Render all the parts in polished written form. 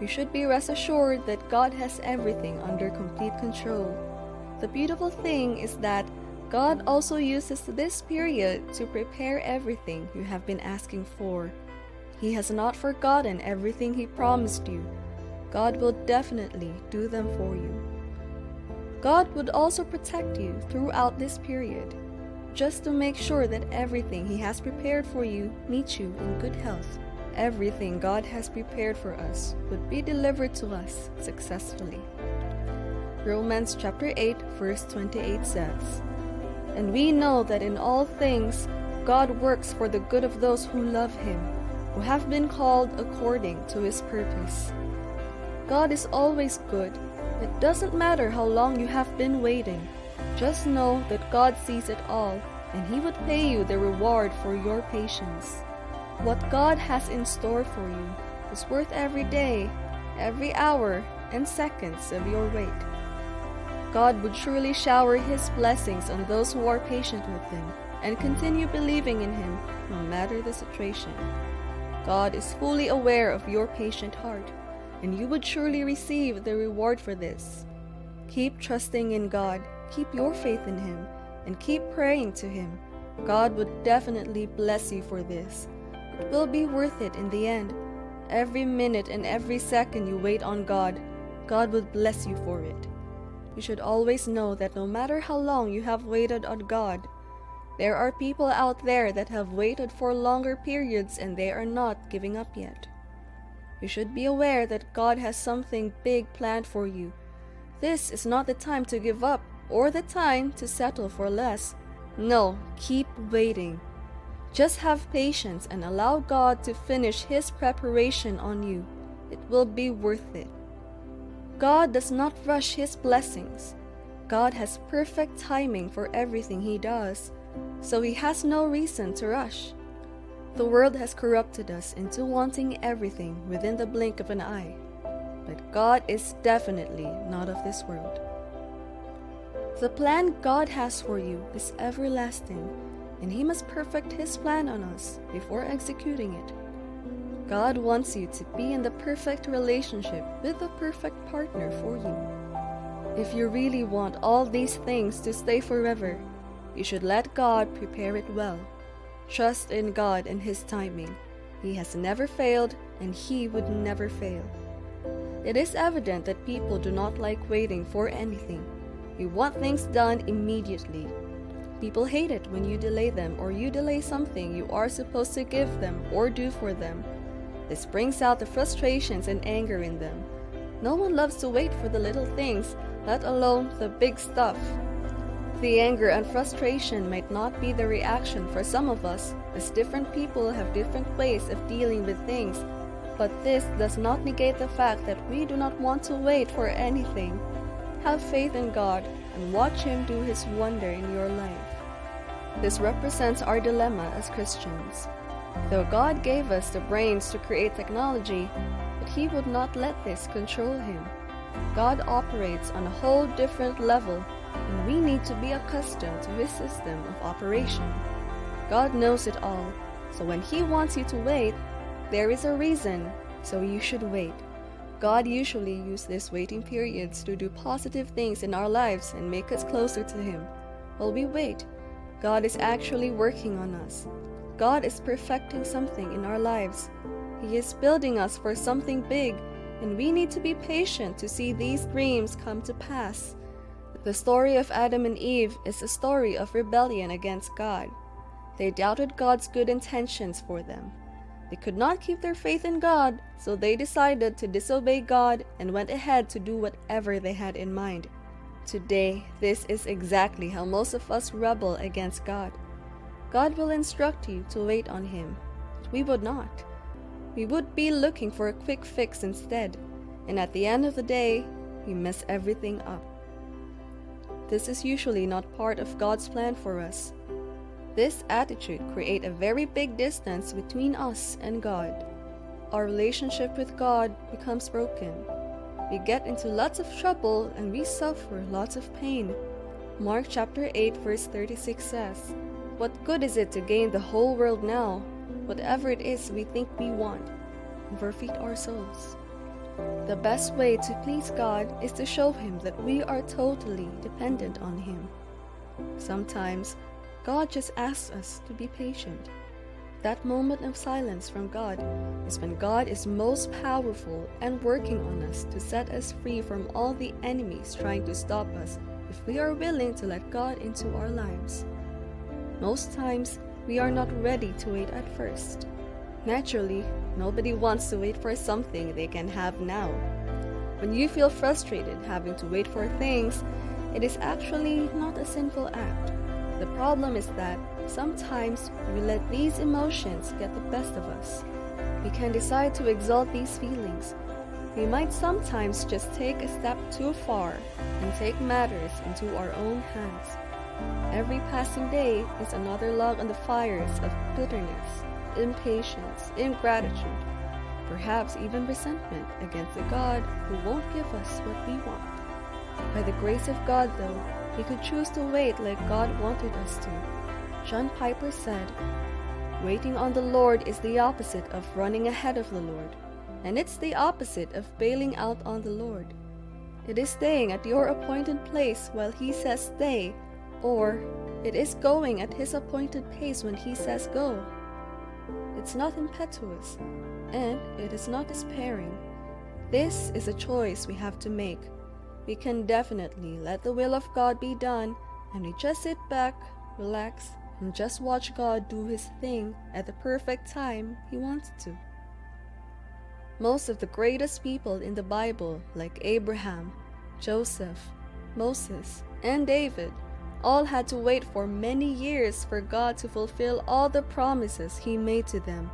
You should be rest assured that God has everything under complete control. The beautiful thing is that God also uses this period to prepare everything you have been asking for. He has not forgotten everything He promised you. God will definitely do them for you. God would also protect you throughout this period, just to make sure that everything He has prepared for you meets you in good health. Everything God has prepared for us would be delivered to us successfully. Romans chapter 8 verse 28 says, "And we know that in all things God works for the good of those who love Him, who have been called according to His purpose." God is always good. It doesn't matter how long you have been waiting. Just know that God sees it all, and He would pay you the reward for your patience. What God has in store for you is worth every day, every hour, and seconds of your wait. God would surely shower His blessings on those who are patient with Him and continue believing in Him no matter the situation. God is fully aware of your patient heart, and you would surely receive the reward for this. Keep trusting in God, keep your faith in Him, and keep praying to Him. God would definitely bless you for this. It will be worth it in the end. Every minute and every second you wait on God, God will bless you for it. You should always know that no matter how long you have waited on God, there are people out there that have waited for longer periods and they are not giving up yet. You should be aware that God has something big planned for you. This is not the time to give up or the time to settle for less. No, keep waiting. Just have patience and allow God to finish His preparation on you. It will be worth it. God does not rush His blessings. God has perfect timing for everything He does, so He has no reason to rush. The world has corrupted us into wanting everything within the blink of an eye, but God is definitely not of this world. The plan God has for you is everlasting, and He must perfect His plan on us before executing it. God wants you to be in the perfect relationship with the perfect partner for you. If you really want all these things to stay forever, you should let God prepare it well. Trust in God and His timing. He has never failed, and He would never fail. It is evident that people do not like waiting for anything. We want things done immediately. People hate it when you delay them or you delay something you are supposed to give them or do for them. This brings out the frustrations and anger in them. No one loves to wait for the little things, let alone the big stuff. The anger and frustration might not be the reaction for some of us, as different people have different ways of dealing with things, but this does not negate the fact that we do not want to wait for anything. Have faith in God and watch Him do His wonder in your life. This represents our dilemma as Christians. Though God gave us the brains to create technology, but He would not let this control Him. God operates on a whole different level, and we need to be accustomed to His system of operation. God knows it all, so when He wants you to wait, there is a reason, so you should wait. God usually uses these waiting periods to do positive things in our lives and make us closer to Him. While we wait, God is actually working on us. God is perfecting something in our lives. He is building us for something big, and we need to be patient to see these dreams come to pass. The story of Adam and Eve is a story of rebellion against God. They doubted God's good intentions for them. They could not keep their faith in God, so they decided to disobey God and went ahead to do whatever they had in mind. Today, this is exactly how most of us rebel against God. God will instruct you to wait on Him, but we would not. We would be looking for a quick fix instead, and at the end of the day, we mess everything up. This is usually not part of God's plan for us. This attitude creates a very big distance between us and God. Our relationship with God becomes broken. We get into lots of trouble and we suffer lots of pain. Mark chapter 8 verse 36 says, "What good is it to gain the whole world now, whatever it is we think we want, and forfeit our souls?" The best way to please God is to show Him that we are totally dependent on Him. Sometimes, God just asks us to be patient. That moment of silence from God is when God is most powerful and working on us to set us free from all the enemies trying to stop us if we are willing to let God into our lives. Most times, we are not ready to wait at first. Naturally, nobody wants to wait for something they can have now. When you feel frustrated having to wait for things, it is actually not a sinful act. The problem is that sometimes we let these emotions get the best of us. We can decide to exalt these feelings. We might sometimes just take a step too far and take matters into our own hands. Every passing day is another log on the fires of bitterness, impatience, ingratitude, perhaps even resentment against the God who won't give us what we want. By the grace of God, though, we could choose to wait like God wanted us to. John Piper said, "Waiting on the Lord is the opposite of running ahead of the Lord, and it's the opposite of bailing out on the Lord. It is staying at your appointed place while He says stay, or it is going at His appointed pace when He says go. It's not impetuous, and it is not despairing. This is a choice we have to make. We can definitely let the will of God be done, and we just sit back, relax, and just watch God do His thing at the perfect time He wants to." Most of the greatest people in the Bible, like Abraham, Joseph, Moses, and David, all had to wait for many years for God to fulfill all the promises He made to them.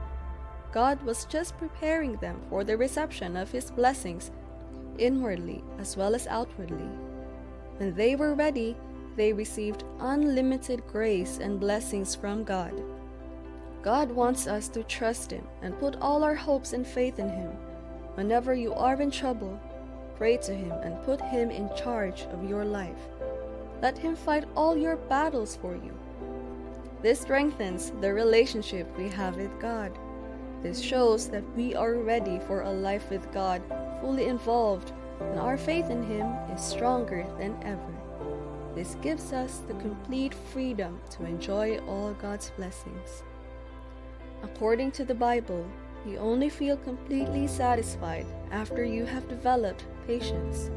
God was just preparing them for the reception of His blessings, inwardly as well as outwardly. When they were ready, they received unlimited grace and blessings from God. God wants us to trust Him and put all our hopes and faith in Him. Whenever you are in trouble, pray to Him and put Him in charge of your life. Let Him fight all your battles for you. This strengthens the relationship we have with God. This shows that we are ready for a life with God, fully involved, and our faith in Him is stronger than ever. This gives us the complete freedom to enjoy all God's blessings. According to the Bible, you only feel completely satisfied after you have developed patience.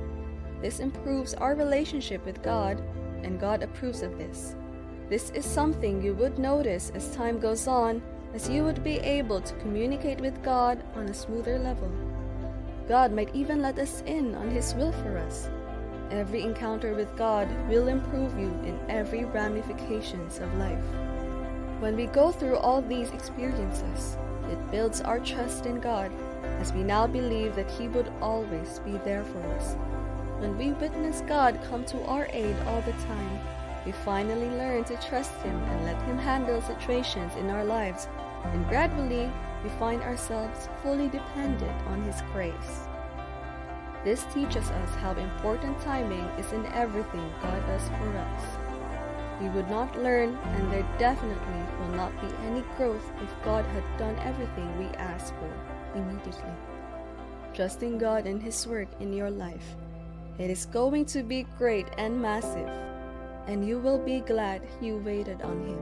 This improves our relationship with God, and God approves of this. This is something you would notice as time goes on, as you would be able to communicate with God on a smoother level. God might even let us in on His will for us. Every encounter with God will improve you in every ramifications of life. When we go through all these experiences, it builds our trust in God, as we now believe that He would always be there for us. When we witness God come to our aid all the time, we finally learn to trust Him and let Him handle situations in our lives, and gradually we find ourselves fully dependent on His grace. This teaches us how important timing is in everything God does for us. We would not learn, and there definitely will not be any growth if God had done everything we asked for immediately. Trusting God and His work in your life, it is going to be great and massive, and you will be glad you waited on Him.